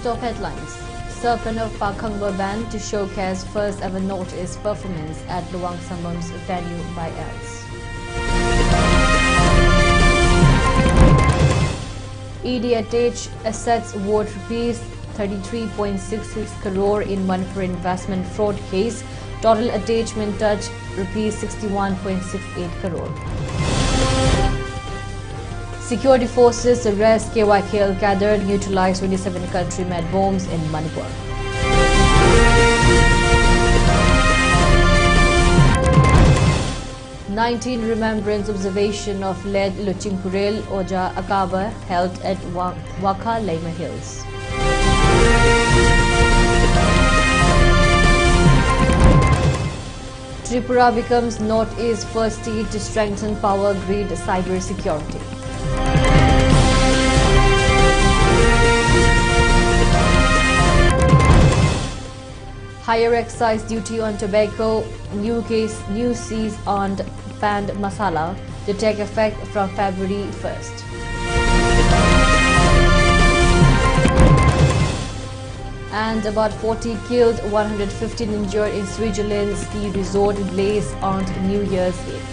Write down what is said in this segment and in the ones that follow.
top headlines. Serpent of Pakhangba band to showcase first ever notice performance at Luang Sambam's venue by Els. ED attached assets worth rupees 33.66 crore in Manipur investment fraud case. Total attachment touched rupees 61.68 crore. Security forces arrest KYKL cadre, neutralize 27 country-made bombs in Manipur. "19 Remembrance observation of led Luchingpurel Oja Akaba held at Waka Lema Hills. Tripura becomes Northeast's first state to strengthen power grid cyber security. Higher excise duty on tobacco, new cease on banned masala to take effect from February 1st. And about 40 killed, 115 injured in Switzerland's ski resort blaze on New Year's Eve.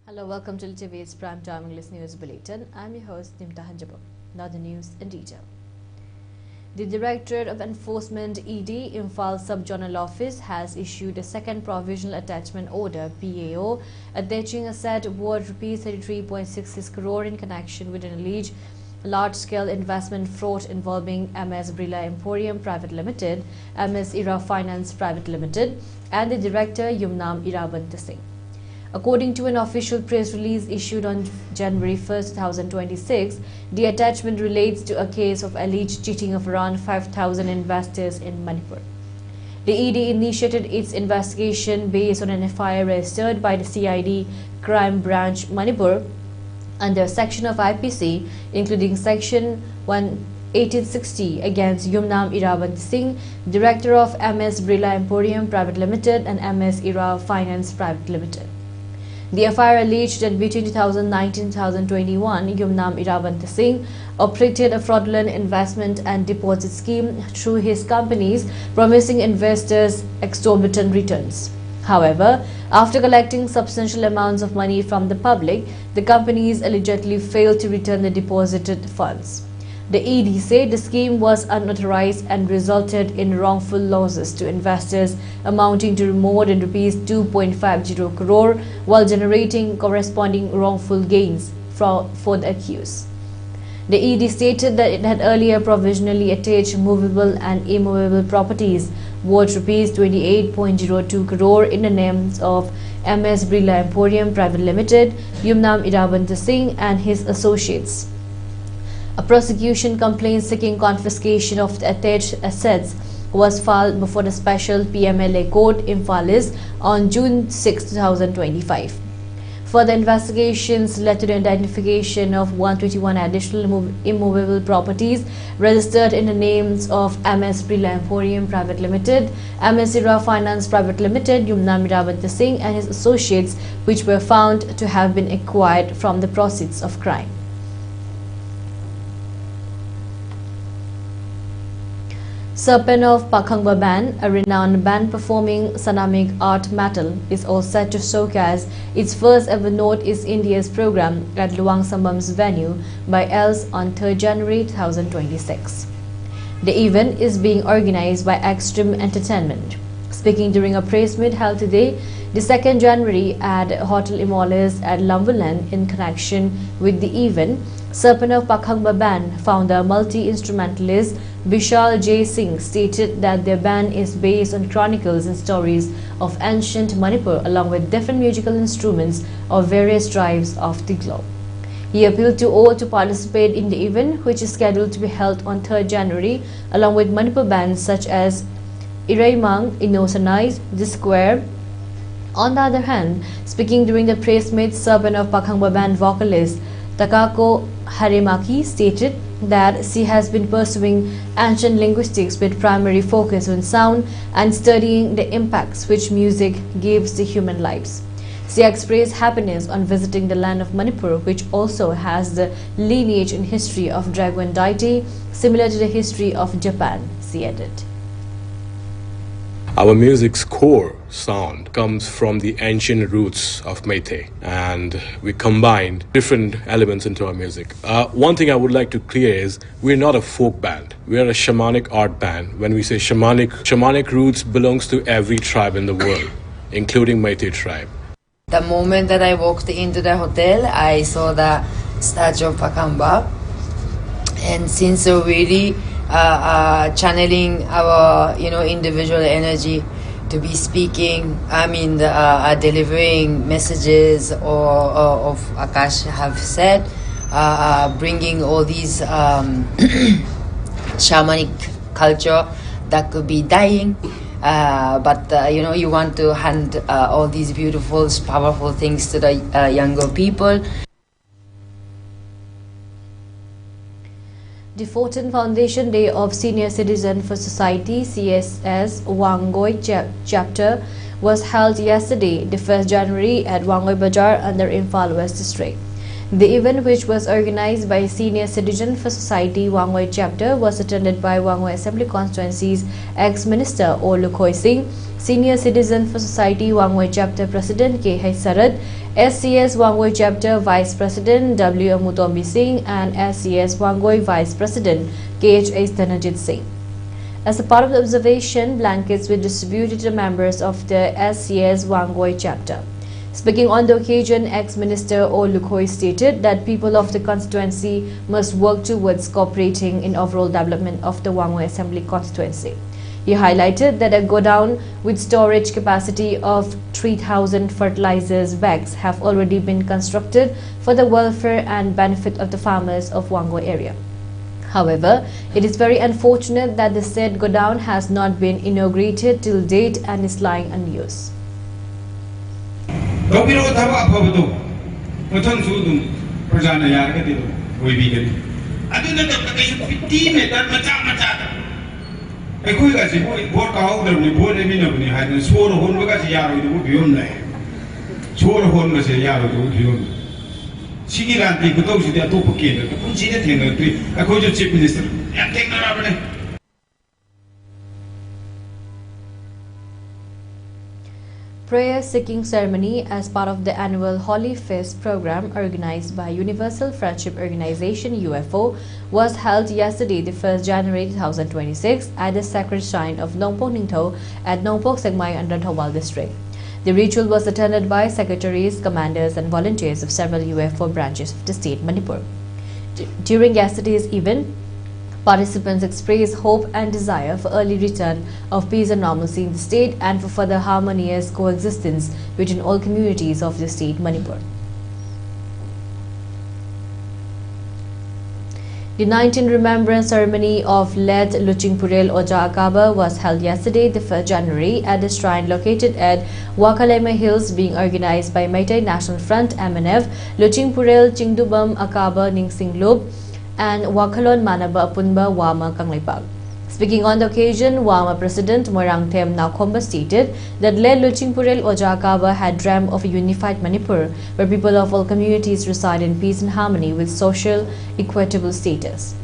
Hello, welcome to ELITETV's Prime Time English News Bulletin. I'm your host, Deemita. Now the news in detail. The Directorate of Enforcement ED Imphal Sub-Zonal Office has issued a second provisional attachment order PAO attaching asset worth rupees 33.66 crore in connection with an alleged large-scale investment fraud involving MS Birla Emporium Private Limited, MS Era Finance Private Limited, and the Director Yumnam Irabant Singh. According to an official press release issued on January 1, 2026, the attachment relates to a case of alleged cheating of around 5,000 investors in Manipur. The ED initiated its investigation based on an FIR registered by the CID Crime Branch Manipur under a section of IPC, including Section 1860 against Yumnam Irabant Singh, Director of MS Birla Emporium Private Limited and MS Era Finance Private Limited. The FIR alleged that between 2019 and 2021, Yumnam Irabant Singh operated a fraudulent investment and deposit scheme through his companies, promising investors exorbitant returns. However, after collecting substantial amounts of money from the public, the companies allegedly failed to return the deposited funds. The ED said the scheme was unauthorized and resulted in wrongful losses to investors amounting to more than rupees 2.50 crore while generating corresponding wrongful gains for the accused. The ED stated that it had earlier provisionally attached movable and immovable properties worth rupees 28.02 crore in the names of MS Birla Emporium Private Limited, Yumnam Irabant Singh and his associates. A prosecution complaint seeking confiscation of the attached assets was filed before the special PMLA court Imphal on June 6, 2025. Further investigations led to the identification of 121 additional immovable properties registered in the names of MS Birla Emporium Private Limited, MS Era Finance Private Limited, Yumnam Irabant Singh and his associates, which were found to have been acquired from the proceeds of crime. Serpent of Pakhangba band, a renowned band performing Sanamik art metal, is all set to showcase its first ever Northeast India's program at Luang Sambam's venue by Els on 3rd January 2026. The event is being organized by Ex-servicemen Entertainment. Speaking during a press meet held today, the 2nd January at Hotel Imoles at Lambulan in connection with the event, Serpent of Pakhangba band founder multi-instrumentalist Vishal J. Singh stated that their band is based on chronicles and stories of ancient Manipur along with different musical instruments of various tribes of the globe. He appealed to all to participate in the event, which is scheduled to be held on 3rd January, along with Manipur bands such as Iraimang, Inosanais, The Square, On the other hand, speaking during the press meet, servant of Pakhangba band vocalist Takako Harimaki stated that she has been pursuing ancient linguistics with primary focus on sound and studying the impacts which music gives to human lives. She expressed happiness on visiting the land of Manipur, which also has the lineage and history of dragon deity similar to the history of Japan, she added. Our music's core sound comes from the ancient roots of Meitei, and we combined different elements into our music. One thing I would like to clear is we're not a folk band. We are a shamanic art band. When we say shamanic roots belongs to every tribe in the world, including Meitei tribe. The moment that I walked into the hotel, I saw the statue of Pakamba, and since we're really channeling our individual energy to be speaking, delivering messages or of Akash have said, bringing all these shamanic culture that could be dying, but you want to hand all these beautiful, powerful things to the younger people. The 14th Foundation Day of Senior Citizen for Society CSS Wangoi chapter was held yesterday, the 1st January at Wangoi Bazaar under Imphal West District. The event, which was organized by Senior Citizen for Society Wangoi chapter, was attended by Wangoi Assembly Constituency's ex-minister O Lukhoi Singh, Senior Citizen for Society Wangoi chapter President K. H. Sarad, SCS Wangoi chapter Vice President W. Mutombi Singh, and SCS Wangoi Vice President K. H. Dhanajit Singh. As a part of the observation, blankets were distributed to members of the SCS Wangoi chapter. Speaking on the occasion, ex-minister O Lukhoi stated that people of the constituency must work towards cooperating in overall development of the Wangoi Assembly constituency. He highlighted that a godown with storage capacity of 3,000 fertilizers bags have already been constructed for the welfare and benefit of the farmers of Wangoi area. However, it is very unfortunate that the said godown has not been inaugurated till date and is lying unused. Prayer-seeking ceremony as part of the annual Holy Fest program organized by Universal Friendship Organization UFO was held yesterday, the 1st January 2026, at the Sacred Shrine of Nongpok Ningtho at Nongpok Segmai under Thawal district. The ritual was attended by secretaries, commanders and volunteers of several UFO branches of the state Manipur. During yesterday's event, participants expressed hope and desire for early return of peace and normalcy in the state and for further harmonious coexistence between all communities of the state Manipur. The 19th Remembrance ceremony of late Luchingpurel Oja Akaba was held yesterday, the 1st January, at the shrine located at Wakalema Hills, being organized by Meitei National Front MNF, Luchingpurel Chingdubam Akaba Ningsinglub, and Wakalon Manaba Apunba Wama Kanglipag. Speaking on the occasion, Wama President Moirangthem Nakomba stated that late Luchingpurel Ojakaba had dreamt of a unified Manipur where people of all communities reside in peace and harmony with social equitable status.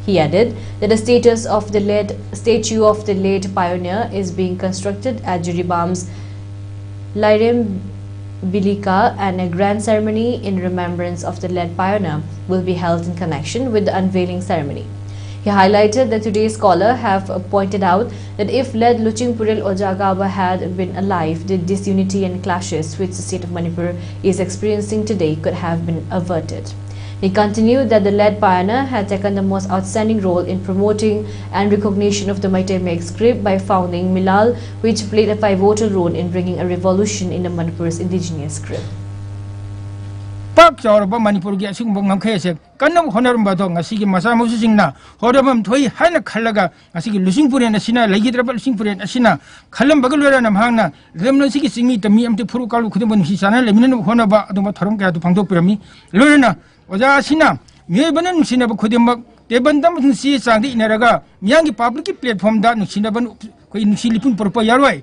He added that a statue of the late pioneer is being constructed at Jiribam's Lairem Bilika, and a grand ceremony in remembrance of the late pioneer will be held in connection with the unveiling ceremony. He highlighted that today's scholar have pointed out that if late Luchingpurel Ojakaba had been alive, the disunity and clashes which the state of Manipur is experiencing today could have been averted. He continued that the late pioneer had taken the most outstanding role in promoting and recognition of the Meitei Meg script by founding Milal, which played a pivotal role in bringing a revolution in the Manipur's indigenous script. pak chaurba Manipur gi asing bongam khese kanam honorum ba dong asigi masa musu singna horamam thoi haina khallaga asigi lusing puren asina legidra lusing puren asina khalam bagalwera nam hangna remno sigi singi tami amte furu kalu khudum si sana lemina hona ba aduma thorom ka du phangdok pirami lorena oja asina mebanan sina ba khudum bak tebandam si sangdi inaraga miyangi public platform da sina ban ko in silipun porpo yarwai.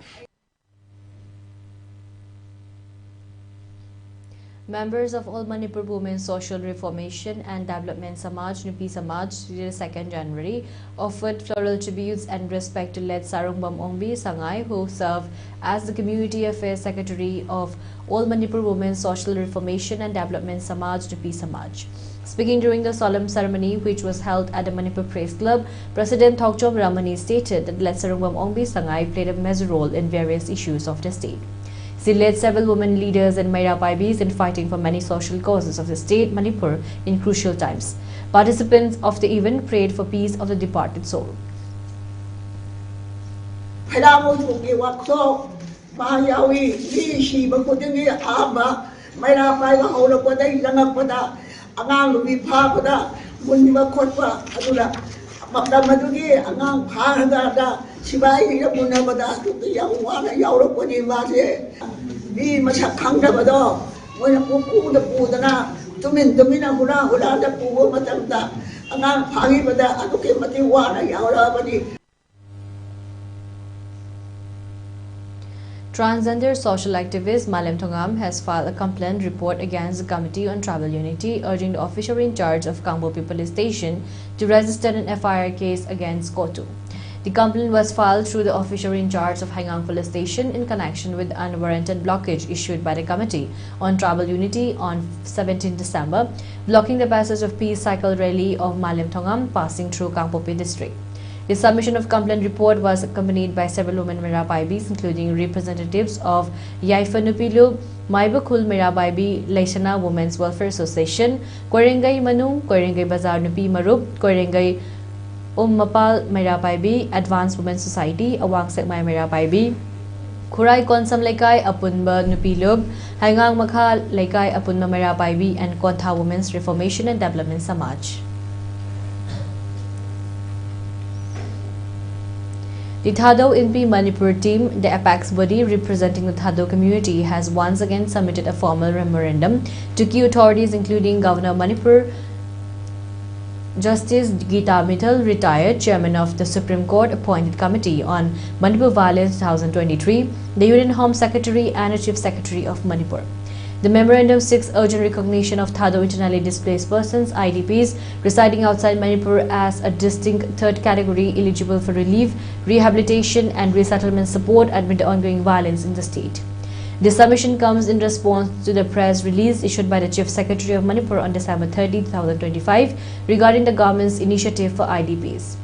Members of All Manipur Women Social Reformation and Development Samaj Nupi Samaj, dated 2nd January, offered floral tributes and respect to late Sarungbam Ongbi Sangai, who served as the Community Affairs Secretary of All Manipur Women Social Reformation and Development Samaj Nupi Samaj. Speaking during the solemn ceremony, which was held at the Manipur Press Club, President Thokchom Ramani stated that late Sarungbam Ongbi Sangai played a major role in various issues of the state. She led several women leaders and Maira Paibis in fighting for many social causes of the state, Manipur, in crucial times. Participants of the event prayed for peace of the departed soul. Sibai munabada yang wana yauro koni mase di masak khangda bado moya pupu da pudana tumina huna hula da puwo matamda angang phangi bada aduke mati wana yaura bani. Transgender social activist Malem Thongam has filed a complaint report against the Committee on Tribal Unity, urging the officer in charge of Kambopi Police Station to register an FIR case against Kotu. The complaint was filed through the officer in charge of Hangang Police Station in connection with the unwarranted blockage issued by the Committee on Tribal Unity on 17 December, blocking the passage of peace cycle rally of Malem Thongam passing through Kangpopi district. The submission of complaint report was accompanied by several women Merapaibis, including representatives of Yaifa Nupilu, Maibakul Merabaibi, Laishana Women's Welfare Association, Koirengai Manu, Koirengai Bazar Nupi Marup, Koirengai Mapal Merabaibi, Advanced Women's Society, Awang Sekmai Merabaibi, Kurai Konsam Laikai Apunba Nupilub, Hangang Makha Laikai Apunba Merabaibi, and Kontha Women's Reformation and Development Samaj. The Thado Inpi Manipur team, the apex body representing the Thado community, has once again submitted a formal memorandum to key authorities including Governor of Manipur, Justice Geeta Mittal, retired Chairman of the Supreme Court Appointed Committee on Manipur Violence 2023, the Union Home Secretary and the Chief Secretary of Manipur. The memorandum seeks urgent recognition of Thado internally displaced persons, IDPs, residing outside Manipur as a distinct third category eligible for relief, rehabilitation and resettlement support amid the ongoing violence in the state. This submission comes in response to the press release issued by the Chief Secretary of Manipur on December 30, 2025 regarding the government's initiative for IDPs.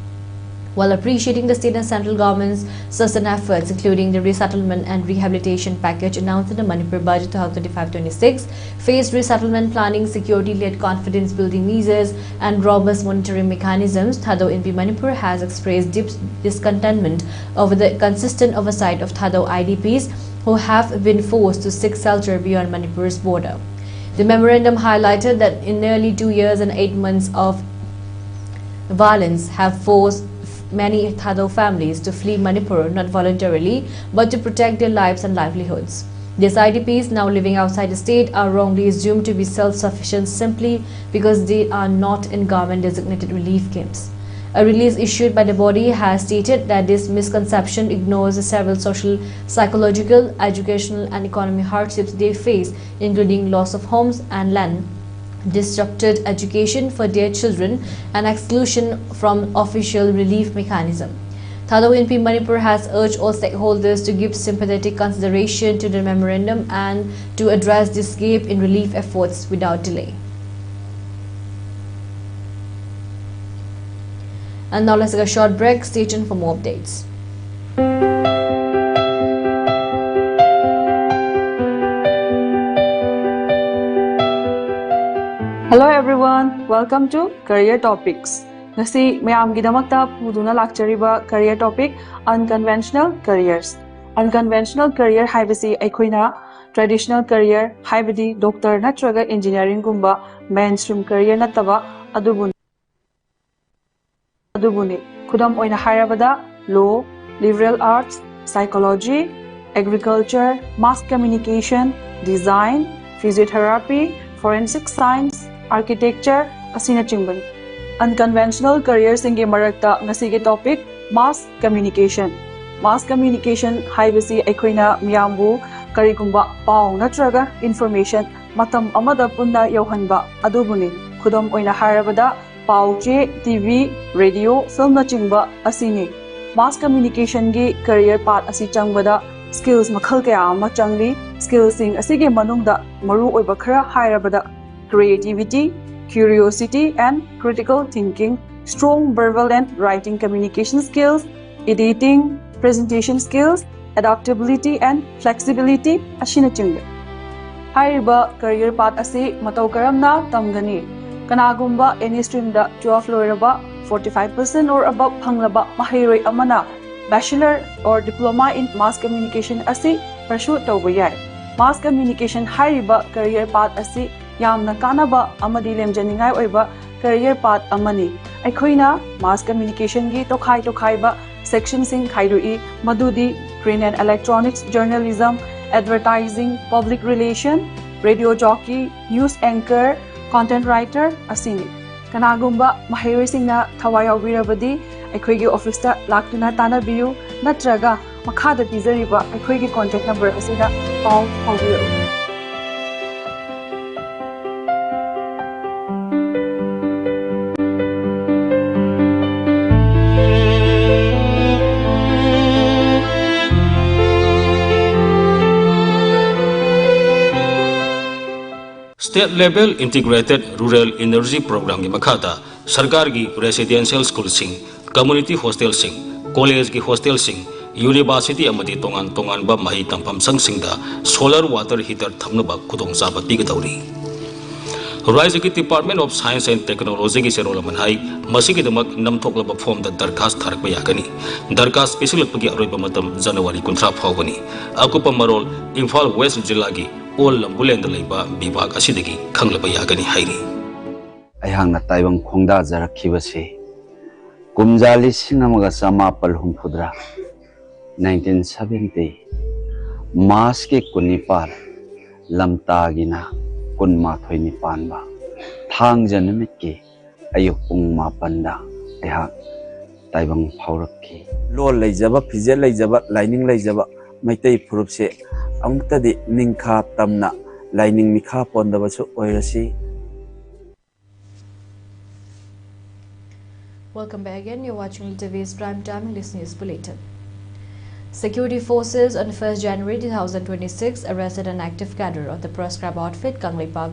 While appreciating the state and central government's certain efforts, including the resettlement and rehabilitation package announced in the Manipur budget 2025-26, phased resettlement planning, security-led confidence-building measures, and robust monitoring mechanisms, Thado Inpi Manipur has expressed deep discontentment over the consistent oversight of Thado IDPs who have been forced to seek shelter beyond Manipur's border. The memorandum highlighted that in nearly 2 years and 8 months of violence have forced many Thado families to flee Manipur not voluntarily but to protect their lives and livelihoods. These IDPs now living outside the state are wrongly assumed to be self-sufficient simply because they are not in government-designated relief camps. A release issued by the body has stated that this misconception ignores the several social, psychological, educational and economic hardships they face, including loss of homes and land, disrupted education for their children, and exclusion from official relief mechanism. Thado Inpi Manipur has urged all stakeholders to give sympathetic consideration to the memorandum and to address this gap in relief efforts without delay. And now let's take a short break. Stay tuned for more updates. Hello everyone, welcome to Career Topics. Ngasi mayamgidamakta puduna lakchariba career topic unconventional careers. Unconventional career haibasi aikoina traditional career haibadi doctor natraga engineering gumba mainstream career nataba adubuni khudam oina hairabada law, liberal arts, psychology, agriculture, mass communication, design, physiotherapy, forensic science, architecture asina chingbani. Unconventional careers inge marakta ngasige topic mass communication. Mass communication haibasi aikhoina miyambu karigumba pau natraga information matam amada punna yauhanba adubuni khudam oina harabada pau che TV radio film na chingba asini mass communication gi career path asi changbada skills makhal kaya ama changli skills sing asige manungda maru oiba khara hairabada creativity, curiosity and critical thinking, strong verbal and writing communication skills, editing, presentation skills, adaptability and flexibility asina chingba. Hairiba career path asi matau karamna tamgani. Kanagumba any stream da 12 loiraba 45% or above panglaba mahiroi amana bachelor or diploma in mass communication asi pursue tawba yai. Mass communication hairiba career path asi yamna kanaba amadi lemjaningai oiba career path amani. Aikhoina mass communication gi tokhai ba section sing khairui madudi print and electronics journalism, advertising, public relation, radio jockey, news anchor, content writer asini. Kanagumba mahiroi singna thawai yaubirabadi aikhoigi office ta laktuna tanabiyu natraga makhada pizariba aikhoigi contact number asida pau phaubiru. State level integrated rural energy program ki makhada sarkar gi residential school sing, community hostel sing, college gi hostel sing, university amadi tongan ba mahi tampham sang da solar water heater thamnaba khudong chaba pigadauri. Raise ki Department of Science and Technology ki serol manhai masigi damak namthoklaba form da darkhas tharakba yakani. Darkhas special pagi aroiba matam January 13 phawbani. Akupa marol Imphal West Jilla gi all lambulen da leiba bibag asidagi khanglaba yagani hairi. Ayang na taibang khongda jarakhibase kumjali sinamaga samapal humphudra 1970 mas ke kunipal lamtagina kunma thoini panba thang janamit ke ayuk pung mapanda ayang taibang phaurakki lol leijaba phije leijaba lining leijaba maitai phurupse amtadi mingkha tamna lining mikha pondabasu oirasi. Welcome back again. You're watching ELITETV's Prime Time English News Bulletin. Security forces on 1st January 2026 arrested an active cadre of the proscribed outfit Kangleipa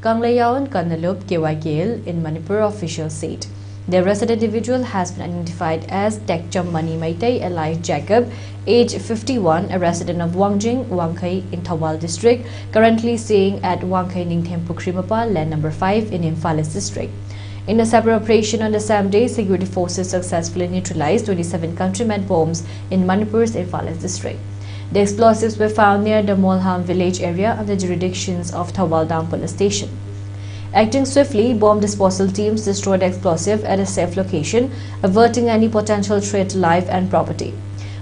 Kanglayawan Kanalup KYKL in Manipur, officials said. The arrested individual has been identified as Tekcham Mani Maitei Eli Jacob, age 51, a resident of Wangjing, Wangkai in Thawal district, currently staying at Wangkai Ningthem Pukrimapa, land number 5 in Imphal district. In a separate operation on the same day, security forces successfully neutralized 27 country-made bombs in Manipur's Imphal district. The explosives were found near the Molham village area of the jurisdictions of Thawal Dam police station. Acting swiftly, bomb disposal teams destroyed the explosive at a safe location, averting any potential threat to life and property.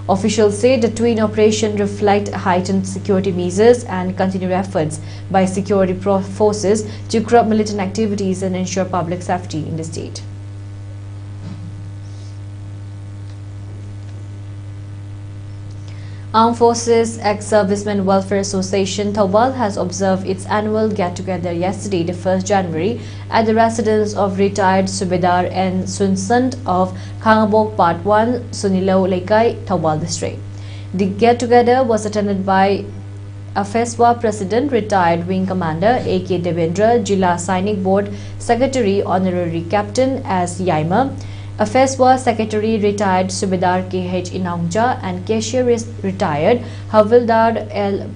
Officials say the twin operation reflect heightened security measures and continued efforts by security forces to curb militant activities and ensure public safety in the state. Armed Forces Ex-Servicemen Welfare Association Thawal has observed its annual get-together yesterday, the 1st January, at the residence of retired Subedar and Sunsant of Khangabok Part 1, Sunilo Laikai, Thawal district. The get-together was attended by AFESWA President, retired Wing Commander A.K. Devendra, Jilla Sainik Board Secretary Honorary Captain S. Yaima, AFESWA Secretary retired Subedar K.H. Inaungja and Cashier retired Havildar L.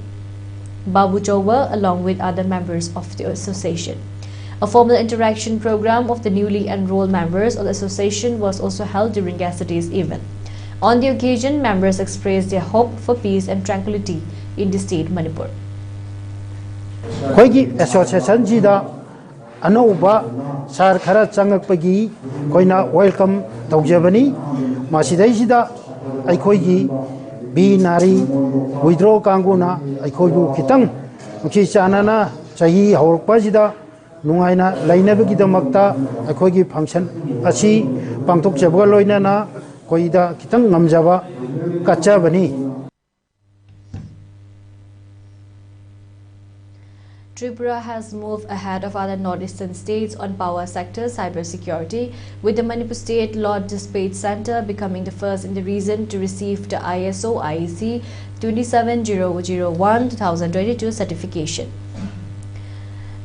Babuchowa along with other members of the association. A formal interaction program of the newly enrolled members of the association was also held during yesterday's event. On the occasion, members expressed their hope for peace and tranquility in the state Manipur. Koigi association jida anauba sar khara changakpagi koina welcome taujabani masidai sida aikoigi bi nari withdraw kanguna aikoibu kitang muki chanana chahi hawrpa sida nungaina lainabagi damakta aikoigi function asi pangtok jabga loinana koida kitang ngamjaba kachabani. Tripura has moved ahead of other northeastern states on power sector cybersecurity, with the Manipur State Law Dispatch Center becoming the first in the region to receive the ISO IEC 27001-2022 certification.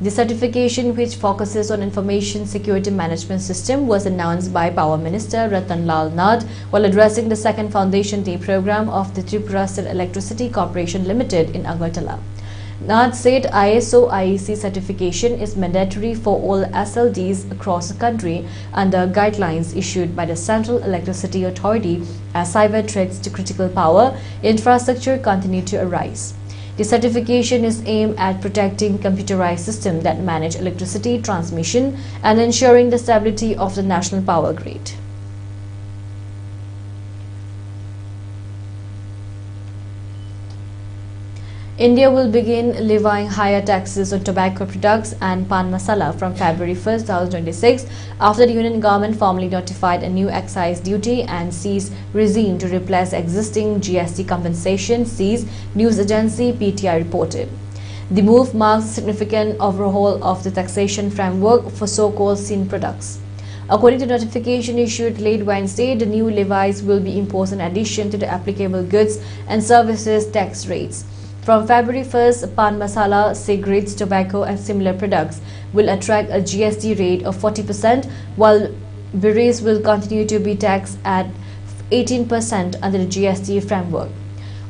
The certification, which focuses on information security management system, was announced by Power Minister Ratan Lal Nad while addressing the second Foundation Day program of the Tripura State Electricity Corporation Limited in Agartala. Nad said ISO IEC certification is mandatory for all SLDs across the country under guidelines issued by the Central Electricity Authority as cyber threats to critical power infrastructure continue to arise. The certification is aimed at protecting computerized systems that manage electricity transmission and ensuring the stability of the national power grid. India will begin levying higher taxes on tobacco products and pan masala from February 1, 2026 after the Union government formally notified a new excise duty and cess regime to replace existing GST compensation, cess, news agency PTI reported. The move marks a significant overhaul of the taxation framework for so-called sin products. According to notification issued late Wednesday, the new levies will be imposed in addition to the applicable goods and services tax rates. From February 1st, pan masala, cigarettes, tobacco and similar products will attract a GST rate of 40%, while berries will continue to be taxed at 18% under the GST framework.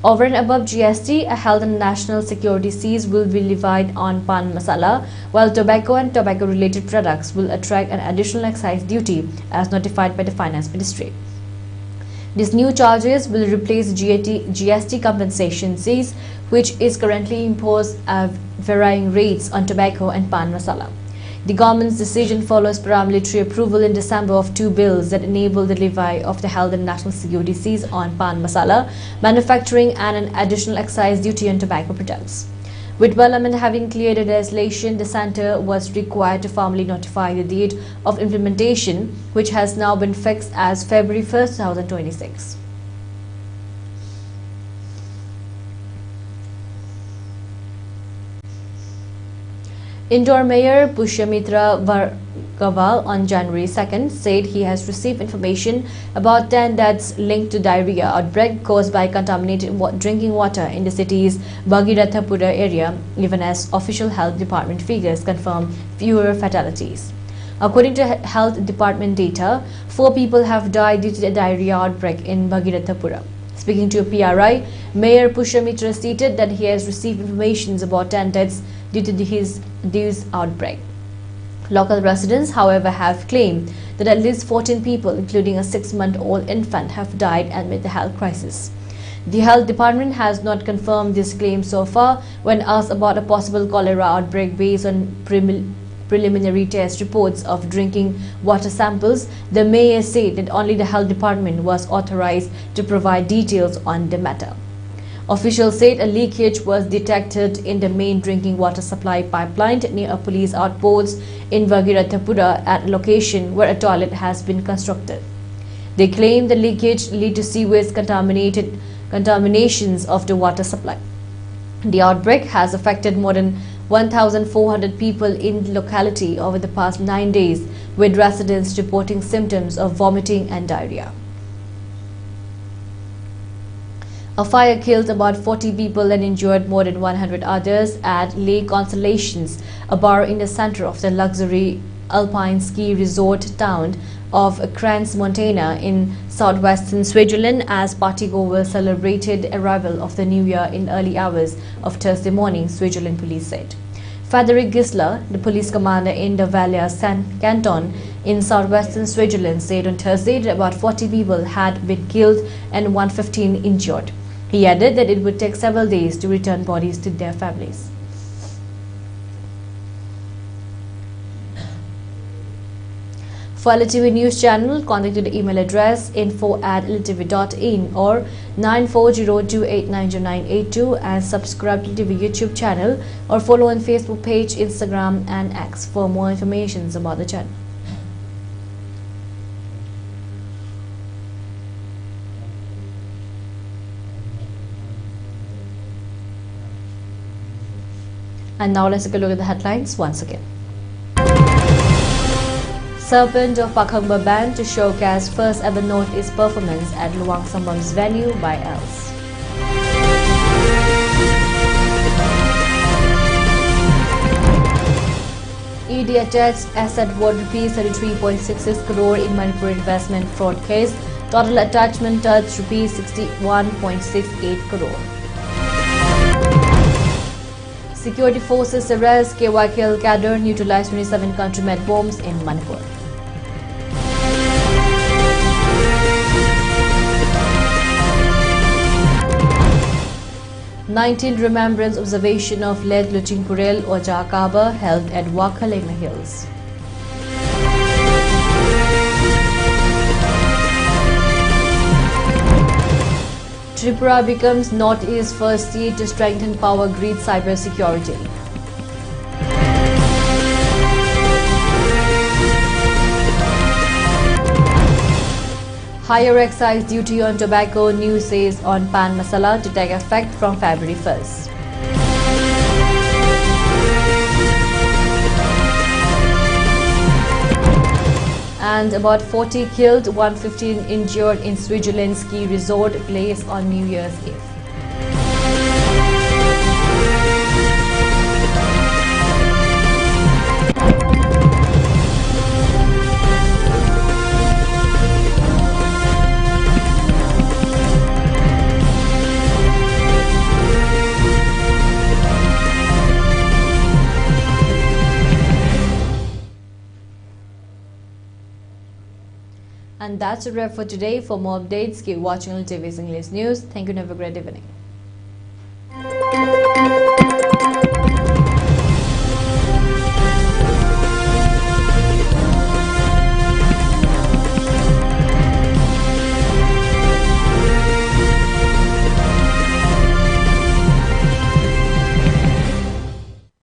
Over and above GST, a health and national security cess will be levied on pan masala, while tobacco and tobacco-related products will attract an additional excise duty as notified by the Finance Ministry. These new charges will replace GST compensation cess, which is currently imposed at varying rates on tobacco and pan masala. The government's decision follows paramilitary approval in December of two bills that enable the levy of the health and national security cess on pan masala, manufacturing and an additional excise duty on tobacco products. With Parliament having cleared the legislation, the centre was required to formally notify the date of implementation, which has now been fixed as February 1, 2026. Indore Mayor Pushyamitra Vargawal on January 2nd said he has received information about 10 deaths linked to diarrhea outbreak caused by contaminated drinking water in the city's Bhagirathapura area, even as official health department figures confirm fewer fatalities. According to health department data, 4 people have died due to the diarrhea outbreak in Bhagirathapura. Speaking to a PRI, Mayor Pushyamitra stated that he has received information about 10 deaths due to this outbreak. Local residents, however, have claimed that at least 14 people, including a 6-month-old infant, have died amid the health crisis. The health department has not confirmed this claim so far. When asked about a possible cholera outbreak based on preliminary test reports of drinking water samples, the mayor said that only the health department was authorized to provide details on the matter. Officials said a leakage was detected in the main drinking water supply pipeline near a police outpost in Bhagirathapura at a location where a toilet has been constructed. They claim the leakage led to sewage contaminations of the water supply. The outbreak has affected more than 1,400 people in the locality over the past 9 days, with residents reporting symptoms of vomiting and diarrhea. A fire killed about 40 people and injured more than 100 others at Lake Constellations, a bar in the center of the luxury alpine ski resort town of Crans-Montana in southwestern Switzerland as partygoers celebrated the arrival of the new year in early hours of Thursday morning, Switzerland police said. Frederick Gisler, the police commander in the Valais canton in southwestern Switzerland, said on Thursday that about 40 people had been killed and 115 injured. He added that it would take several days to return bodies to their families. For ELITETV News Channel, contact the email address info@elitetv.in or 9402890982 and subscribe to the YouTube channel or follow on Facebook page, Instagram and X for more information about the channel. And now let's take a look at the headlines once again. Serpent of Pakhangba Band to showcase first ever Northeast performance at Luang Sambam's venue by Els. ED attached asset worth ₹33.66 crore in Manipur investment fraud case. Total attachment touched ₹61.68 crore. Security forces arrest KYKL cadre, neutralized 27 country-made bombs in Manipur. "19th Remembrance observation of late Luching Purel Oja Kaba held at Wakalema Hills. Tripura becomes Northeast's first state to strengthen power grid cybersecurity. Higher excise duty on tobacco, news says on pan masala to take effect from February 1st. And about 40 killed, 115 injured in Switzerland's ski resort place on New Year's Eve. And that's a wrap for today. For more updates, keep watching ELITETV's English News. Thank you and have a great evening.